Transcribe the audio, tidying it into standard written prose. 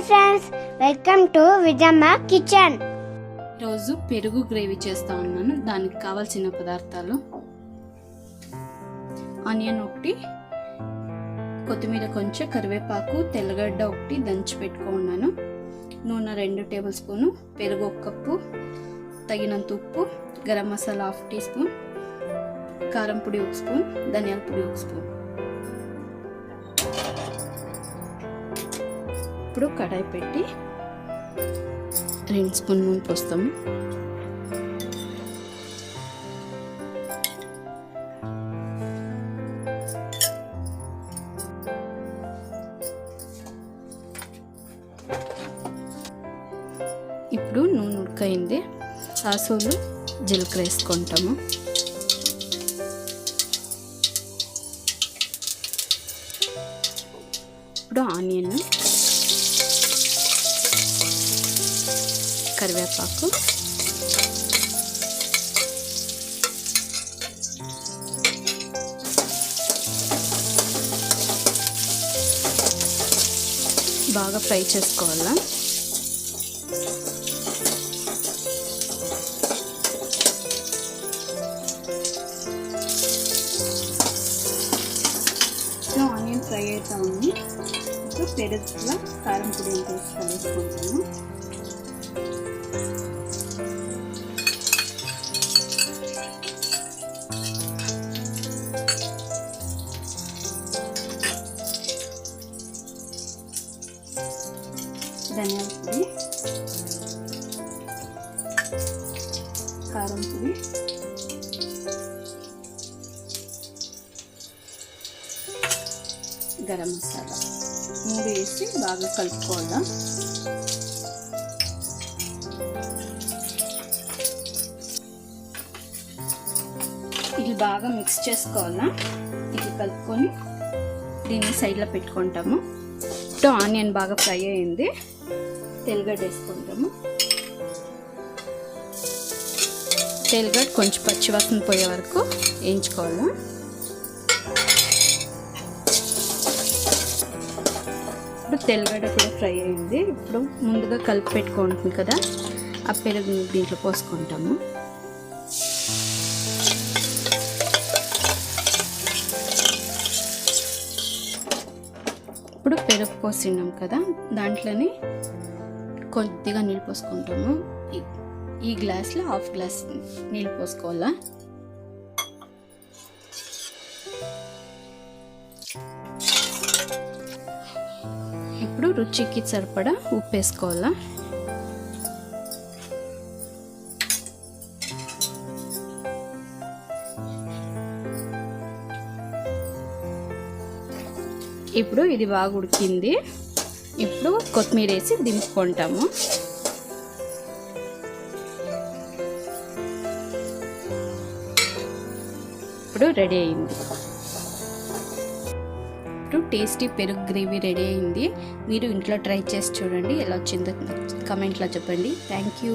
Hi friends, welcome to Vijamma kitchen. ఈరోజు పెరుగు gravy చేస్తా ఉన్నాను. దానికి కావాల్సిన పదార్థాలు: ఆనియన్ ఒకటి, కొత్తిమీర కొంచెం, కరివేపాకు, తెల్లగడ్డ ఒకటి దంచి పెట్టుకున్నాను, నూనె 2 టేబుల్ స్పూను, పెరుగు 1 కప్పు, తగినంత ఉప్పు, గరం మసాలా 1/2 టీ స్పూన్, కారం పొడి 1 స్పూన్, ధనియాల పొడి 1 స్పూన్. ఇప్పుడు కడాయి పెట్టి 2 స్పూన్ నూనె పోస్తాము. ఇప్పుడు నూనె ఉడకైంది, సాసులు, జీలకర్ర వేసుకుంటాము. ఇప్పుడు ఆనియన్, కరివేపాకు, బాగా ఫ్రై చేసుకోవాలా. ఆనియన్ ఫ్రై అవుతా ఉంది. ఇప్పుడు పెరుగులో కారం పొడి వేసి కలుపుకుంటాము. ధనియాల పొడి, కారం పొడి, గరం మసాలా 3 వేసి బాగా కలుపుకోవాలా. ఇది బాగా మిక్స్ చేసుకోవాలా. ఇది కలుపుకొని దీన్ని సైడ్లో పెట్టుకుంటాము. ఇప్పుడు ఆనియన్ బాగా ఫ్రై అయింది, తెల్లగడ్డ వేసుకుంటాము. తెల్లగడ్డ కొంచెం పచ్చివాసన పోయే వరకు వేయించుకోవాలి. ఇప్పుడు తెల్లగడ్డ కూడా ఫ్రై అయింది. ఇప్పుడు ముందుగా కలిపి పెట్టుకుంటుంది కదా, ఆ పెరుగు దీంట్లో పోసుకుంటాము. ఇప్పుడు పెరుగు పోసినాం కదా, దాంట్లోని కొద్దిగా నీళ్ళు పోసుకుంటాము. ఈ గ్లాస్లో 1/2 గ్లాస్ నీళ్ళు పోసుకోవాలా. ఇప్పుడు రుచికి సరిపడా ఉప్పు వేసుకోవాలా. ఇప్పుడు ఇది బాగా ఉడికింది. ఇప్పుడు కొత్తిమీర వేసి దింపుకుంటాము. ఇప్పుడు రెడీ అయింది. ఇప్పుడు టేస్టీ పెరుగు గ్రేవీ రెడీ అయింది. మీరు ఇంట్లో ట్రై చేసి చూడండి, ఎలా వచ్చిందో కమెంట్లో చెప్పండి. Thank you.